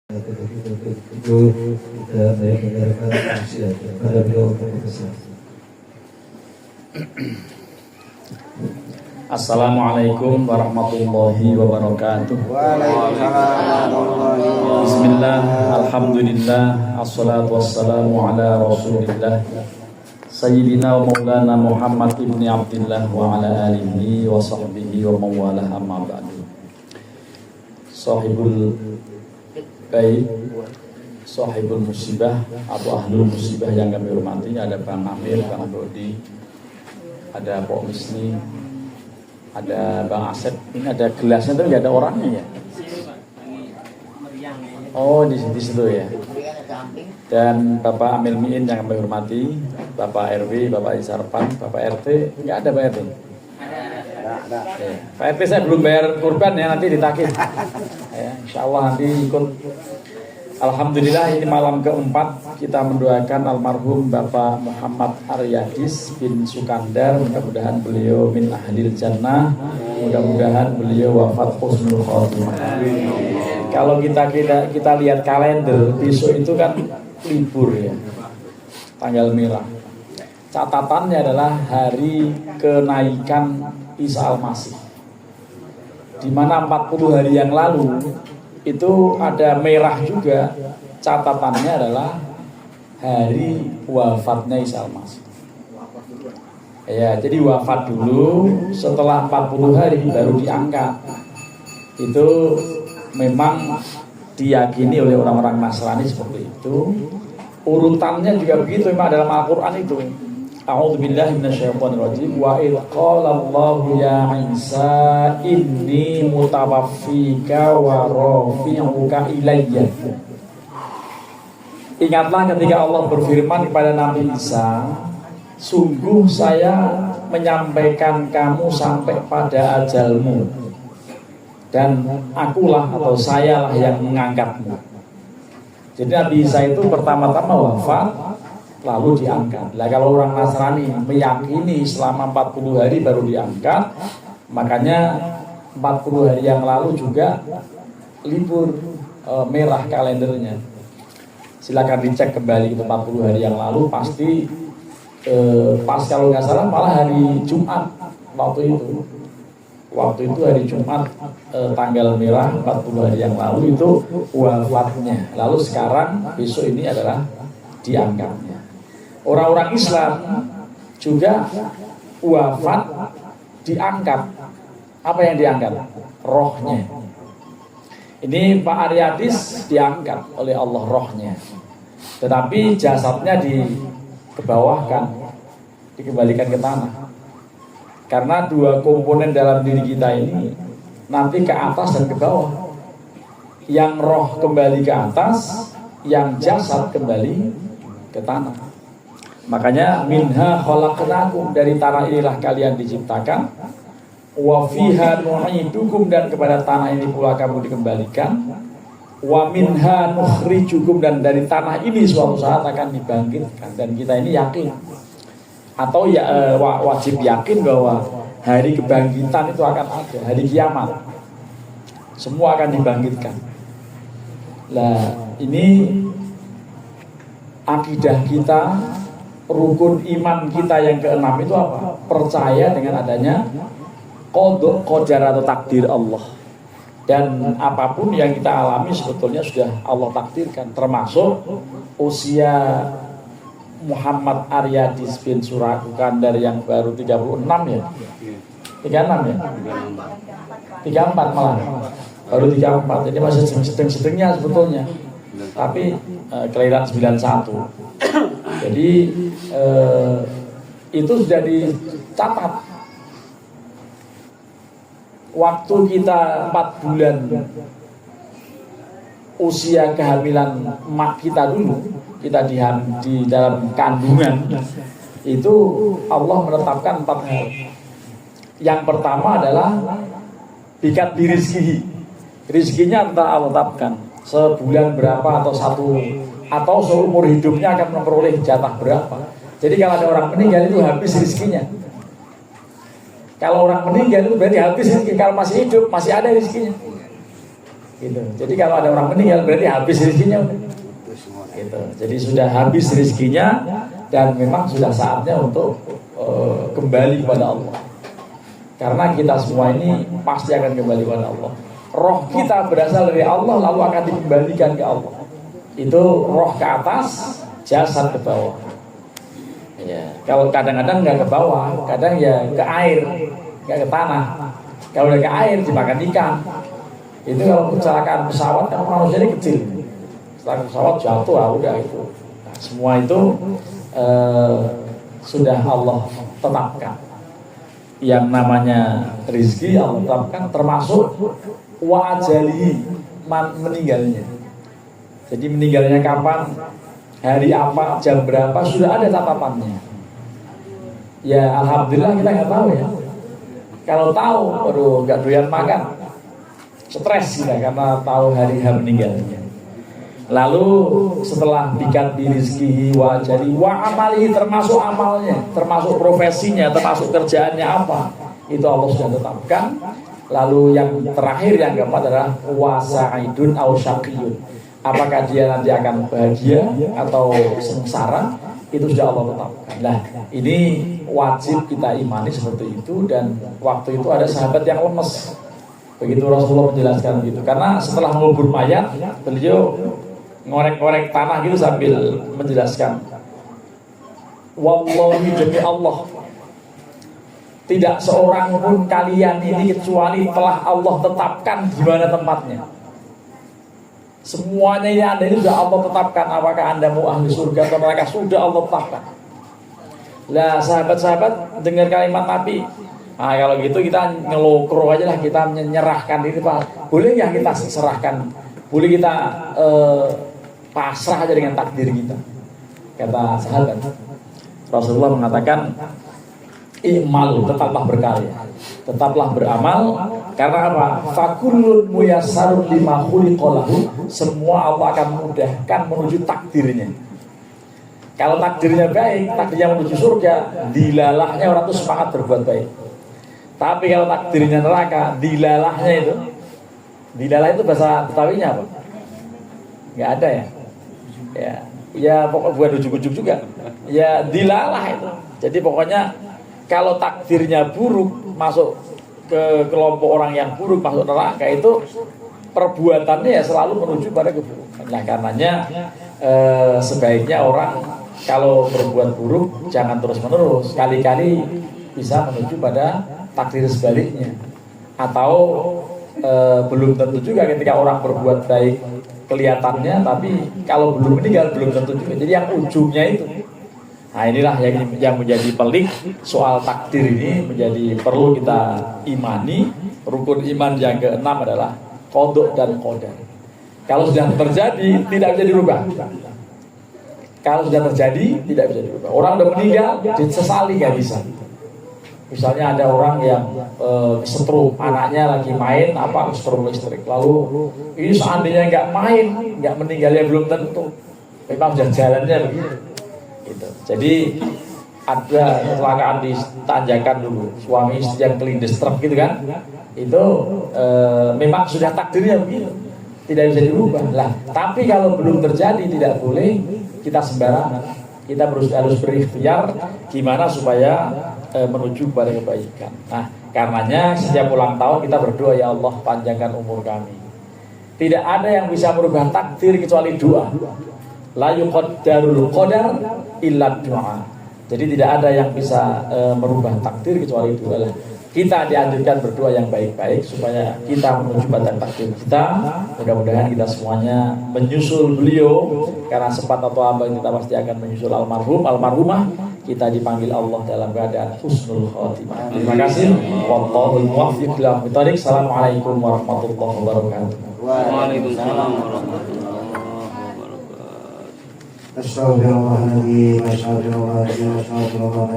Itu kita mendengarkan usia pada beliau berpesan. Assalamualaikum warahmatullahi wabarakatuh. Waalaikumsalam. Bismillah, alhamdulillah, assalatu wassalamu ala rasulillah Sayyidina wa maulana Muhammad ibni Abdillah wa ala alihi wa sahbihi wa mawalah amma ba'du. Sahibul baik, sahibul musibah atau ahlul musibah yang kami hormati, ada Bang Amir, Bang Dodi, ada Pak Misni, ada Bang Asep. Ini ada gelasnya tapi nggak ada orangnya ya. Oh di situ ya. Dan Bapak Amil Miin yang kami hormati, Bapak RW, Bapak Isarpan, Bapak RT, nggak ada Pak RT. Ada. Ya. Pak RT saya belum bayar kurban ya, nanti ditagih. Ya, insya Allah nanti ikut. Alhamdulillah ini malam keempat kita mendoakan almarhum Bapak Muhammad Aryadis bin Sukandar. Mudah-mudahan beliau min ahlil jannah. Mudah-mudahan beliau wafat husnul khotimah. Kalau kita lihat kalender, besok itu kan libur ya, tanggal merah. Catatannya adalah hari kenaikan Isa Al-Masih, di mana 40 hari yang lalu itu ada merah juga. Catatannya adalah hari wafatnya Isa Al-Masih. Ya, jadi wafat dulu, setelah 40 hari baru diangkat. Itu memang diyakini oleh orang-orang Nasrani seperti itu. Urutannya juga begitu, memang dalam Al-Quran itu. A'udzubillahi minasyaitonirrajim. Wa idh qala Allahu ya Isa inni mutawaffika wa rafi'uka ilayya. Ingatlah ketika Allah berfirman kepada Nabi Isa, sungguh saya menyampaikan kamu sampai pada ajalmu, dan akulah atau sayalah yang mengangkatmu. Jadi Nabi Isa itu pertama-tama wafat lalu diangkat. Lah kalau orang Nasrani meyakini selama 40 hari baru diangkat, makanya 40 hari yang lalu juga libur merah kalendernya. Silakan dicek kembali itu 40 hari yang lalu, pasti pas kalau nggak salah malah hari Jumat waktu itu. Waktu itu hari Jumat tanggal merah 40 hari yang lalu itu wafatnya. Lalu sekarang besok ini adalah diangkatnya. Orang-orang Islam juga wafat diangkat. Apa yang diangkat? Rohnya. Ini Pak Aryadis diangkat oleh Allah rohnya, tetapi jasadnya dikebawahkan, dikembalikan ke tanah. Karena dua komponen dalam diri kita ini nanti ke atas dan ke bawah. Yang roh kembali ke atas, yang jasad kembali ke tanah. Makanya minha khalaqnakum, dari tanah inilah kalian diciptakan. Wa fiha nu'idukum, dan kepada tanah ini pula kamu dikembalikan. Wa minha nukhrijukum, dan dari tanah ini suatu saat akan dibangkitkan. Dan kita ini yakin atau ya wajib yakin bahwa hari kebangkitan itu akan ada, hari kiamat. Semua akan dibangkitkan. Lah ini akidah kita, rukun iman kita yang keenam itu apa? Percaya dengan adanya qada, qadar atau takdir Allah. Dan apapun yang kita alami sebetulnya sudah Allah takdirkan, termasuk usia Muhammad Aryadis bin Sukandar yang baru 36 ya. 36 ya? 34 malah. Baru 34. Jadi masih sedang-sedangnya sebetulnya. Tapi kelahiran 91. Jadi itu sudah dicatat. Waktu kita 4 bulan usia kehamilan emak kita dulu, kita di dalam kandungan, itu Allah menetapkan 4 hal. Yang pertama adalah bikat dirizkihi. Rizkinya entah Allah tetapkan sebulan berapa atau seumur hidupnya akan memperoleh jatah berapa. Jadi kalau ada orang meninggal itu habis rizkinya. Kalau orang meninggal itu berarti habis rezeki. Kalau masih hidup masih ada rezekinya. Gitu. Jadi kalau ada orang meninggal berarti habis rezekinya. Gitu. Jadi sudah habis rezekinya dan memang sudah saatnya untuk kembali kepada Allah. Karena kita semua ini pasti akan kembali kepada Allah. Roh kita berasal dari Allah lalu akan dikembalikan ke Allah. Itu roh ke atas, jasad ke bawah. Ya, kalau kadang-kadang nggak ke bawah, kadang ya ke air, nggak ke tanah. Kalau udah ke air dimakan ikan. Itu kalau kecelakaan pesawat kan manusia ini kecil. Setelah pesawat jatuh, udah itu. Nah, semua itu sudah Allah tetapkan. Yang namanya rizki Allah tetapkan, termasuk wa ajalihi, meninggalnya. Jadi meninggalnya kapan, hari apa, jam berapa, sudah ada tatapannya. Ya alhamdulillah kita nggak tahu ya. Kalau tahu, aduh nggak doyan makan, stres kita karena tahu hari meninggalnya. Lalu setelah dikasih rizki wa jadi wa amalihi, termasuk amalnya, termasuk profesinya, termasuk kerjaannya apa, itu Allah sudah tetapkan. Lalu yang terakhir yang keempat adalah wa sa'idun aw syaqiyun, apakah dia nanti akan bahagia atau sengsara, itu sudah Allah tetapkan. Nah ini wajib kita imani seperti itu. Dan waktu itu ada sahabat yang lemes, begitu Rasulullah menjelaskan gitu, karena setelah mengubur mayat beliau ngorek-ngorek tanah gitu sambil menjelaskan, wallahi demi Allah, tidak seorang pun kalian ini kecuali telah Allah tetapkan di mana tempatnya. Semuanya ini Anda ini sudah Allah tetapkan, apakah Anda mau ahli surga atau neraka, sudah Allah tetapkan. Lah sahabat-sahabat dengar kalimat Nabi, nah kalau gitu kita ngelokro aja lah, kita menyerahkan diri Pak. Boleh ya kita serahkan, boleh kita pasrah aja dengan takdir kita. Kata sahabat, Rasulullah mengatakan, i'malu, tetaplah berkarya, tetaplah beramal. Karena apa? Fakullun muyassarun lima khuliqa lahu, semua Allah akan memudahkan menuju takdirnya. Kalau takdirnya baik, takdirnya menuju surga, dilalahnya orang itu semangat berbuat baik. Tapi kalau takdirnya neraka, dilalahnya itu, dilalah itu bahasa Betawinya apa? Nggak ada ya? Ya pokoknya bukan ujuk-ujuk juga. Ya dilalah itu. Jadi pokoknya kalau takdirnya buruk, masuk ke kelompok orang yang buruk, masuk neraka, itu perbuatannya ya selalu menuju pada keburukan. Nah karenanya sebaiknya orang kalau berbuat buruk jangan terus-menerus, kali-kali bisa menuju pada takdir sebaliknya. Atau belum tentu juga ketika orang berbuat baik kelihatannya, tapi kalau belum meninggal belum tentu juga. Jadi yang ujungnya itu. Nah inilah yang menjadi pelik soal takdir ini, menjadi perlu kita imani. Rukun iman yang keenam adalah qada dan qadar. Kalau sudah terjadi tidak bisa dirubah. Kalau sudah terjadi tidak bisa dirubah. Orang sudah meninggal disesali nggak bisa. Misalnya ada orang yang kesetrum, anaknya lagi main kesetrum listrik, lalu ini seandainya nggak main, nggak meninggal ya belum tentu. Memang sudah jalannya begitu. Gitu. Jadi ada kecelakaan di Tanjakan dulu, suami istri yang kelindes truk gitu kan, itu memang sudah takdirnya begitu, tidak bisa dirubah lah. Tapi kalau belum terjadi tidak boleh kita sembarangan, kita harus berikhtiar gimana supaya menuju kepada kebaikan. Nah karenanya setiap ulang tahun kita berdoa, ya Allah panjangkan umur kami. Tidak ada yang bisa merubah takdir kecuali doa. La yuqaddarul qadar illa doa. Jadi tidak ada yang bisa merubah takdir kecuali doa. Kita dianjurkan berdoa yang baik-baik supaya kita menuju pada takdir kita. Mudah-mudahan kita semuanya menyusul beliau, karena sempat atau apa kita pasti akan menyusul almarhumah. Kita dipanggil Allah dalam keadaan husnul khotimah. Terima kasih. Wallahul muwaffiq ila aqwamit thoriq. Assalamualaikum warahmatullahi wabarakatuh. Waalaikumsalam warahmatullahi wabarakatuh. Astaghfirullahaladzim, astaghfirullahaladzim, astaghfirullahaladzim.